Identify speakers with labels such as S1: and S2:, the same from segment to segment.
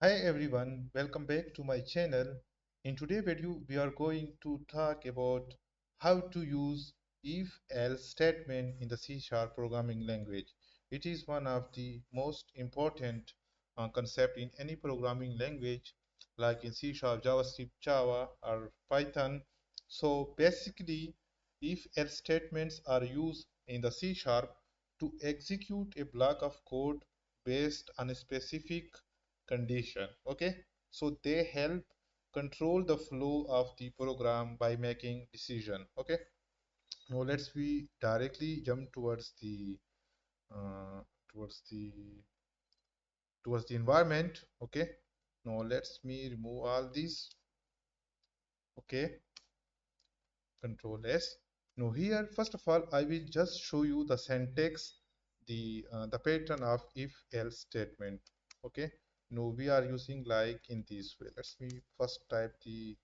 S1: Hi everyone, welcome back to my channel. In today's video, we are going to talk about how to use if-else statement in the C# programming language. It is one of the most important concept in any programming language like in C#, JavaScript, Java or Python. So basically, if-else statements are used in the C# to execute a block of code based on a specific condition. Okay, so they help control the flow of the program by making decision. Okay, now let's we directly jump uh, towards the towards the environment. Okay, now let's me remove all these. Okay, control S. Now here first of all I will just show you the syntax, the pattern of if else statement. Okay, now we are using like in this way. Let's me first type the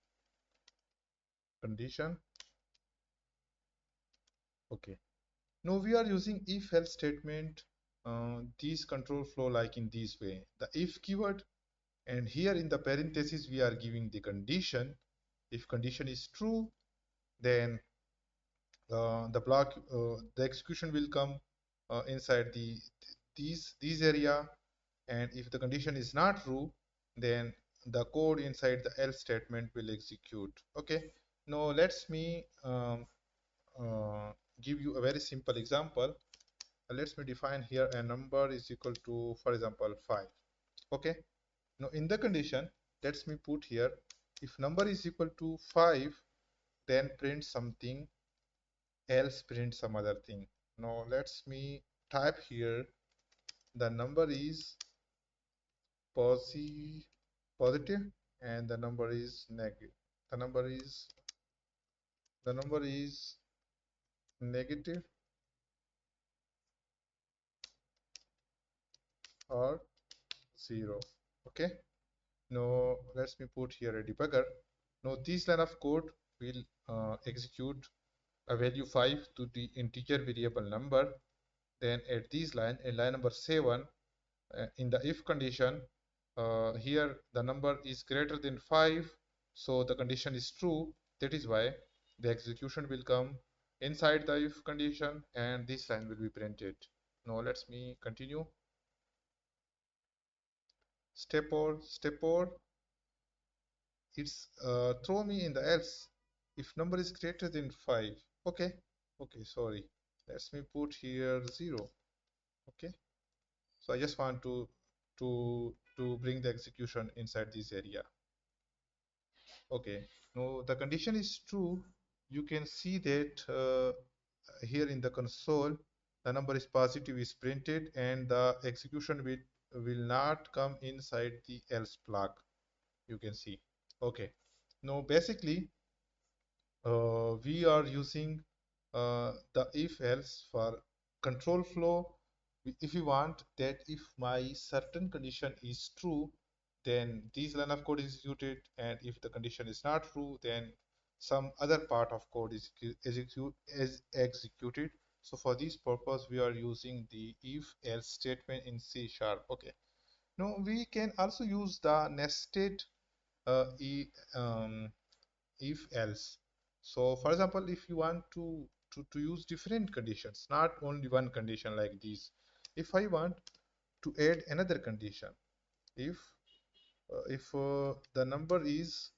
S1: condition. Okay, now we are using if else statement. These control flow like in this way, the if keyword, and here in the parenthesis we are giving the condition. If condition is true, then the execution will come inside these area, and if the condition is not true, then the code inside the else statement will execute. Okay, now let's me uh, give you a very simple example. Let's me define here a number is equal to, for example, 5. Okay, now in the condition, let's me put here, if number is equal to 5, then print something else, print some other thing. Now let's me type here the number is positive and the number is negative. The number is negative or 0. Okay, now let's me put here a debugger. Now this line of code will execute a value 5 to the integer variable number. Then at this line, in line number 7, in the if condition, here the number is greater than 5, so the condition is true. That is why the execution will come inside the if condition and this line will be printed. Now let's me continue. Step 4, it's throw me in the else if number is greater than 5. Okay, okay, sorry, let's me put here 0. Okay, so I just want to bring the execution inside this area. Okay, now the condition is true. You can see that here in the console the number is positive is printed and the execution will not come inside the else block. You can see. Okay, now basically we are using the if else for control flow. If you want that if my certain condition is true, then this line of code is executed, and if the condition is not true, then some other part of code is executed. So for this purpose we are using the if else statement in C#. Okay, now we can also use the nested uh, e, um, if else. So for example, if you want to use different conditions, not only one condition like this. If I want to add another condition, if the number is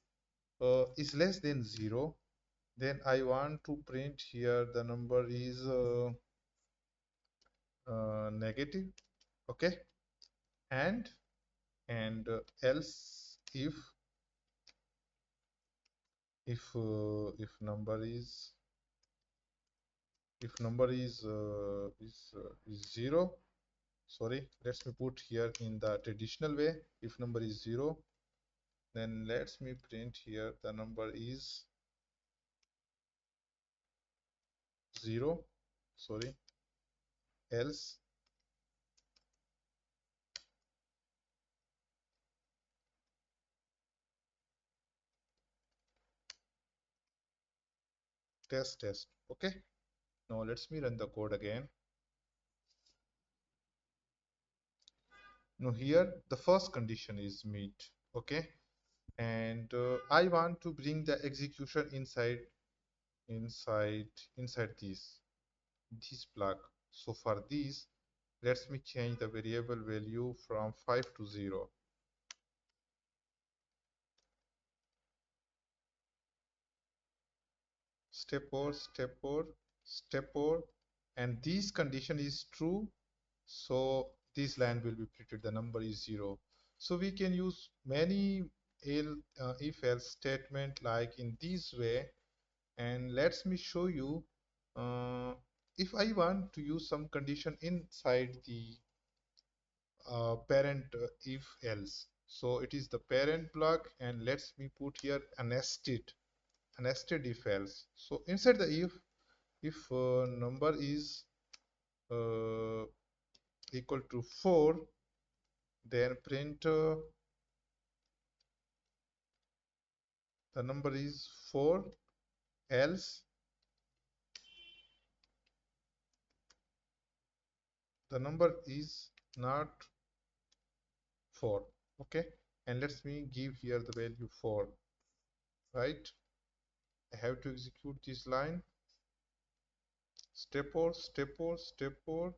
S1: less than 0, then I want to print here the number is negative. Okay, and else if number is 0. Sorry, let's me put here in the traditional way. If number is 0, then let's me print here the number is 0. Sorry, else test. Okay, now let's me run the code again. Now here the first condition is met. Okay, and I want to bring the execution inside inside this block. So for this, let me change the variable value from 5 to 0. Step over, step over, step over, and this condition is true, so this line will be printed, the number is 0. So we can use many if else statement like in this way, and let me show you uh, if I want to use some condition inside the parent if else. So it is the parent block, and let's me put here a nested if else. So inside the if number is uh, equal to 4, then print the number is 4, else the number is not 4. Okay, and let me give here the value 4, right? I have to execute this line, step over, step over, step over,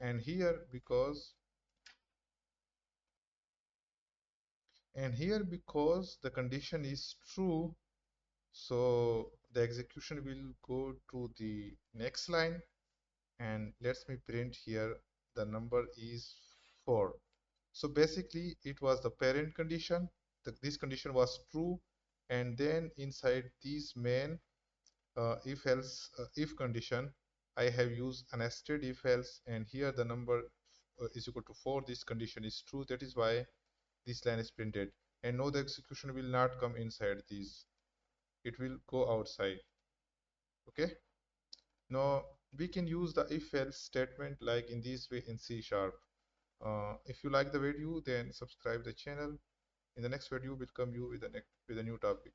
S1: and here because the condition is true, so the execution will go to the next line, and let me print here the number is 4. So basically it was the parent condition, this condition was true, and then inside this main if condition, I have used a nested if else, and here the number is equal to 4. This condition is true, that is why this line is printed. And no, the execution will not come inside this, it will go outside. Okay, now we can use the if else statement like in this way in C sharp. If you like the video, then subscribe the channel. In the next video, we'll come you with with a new topic.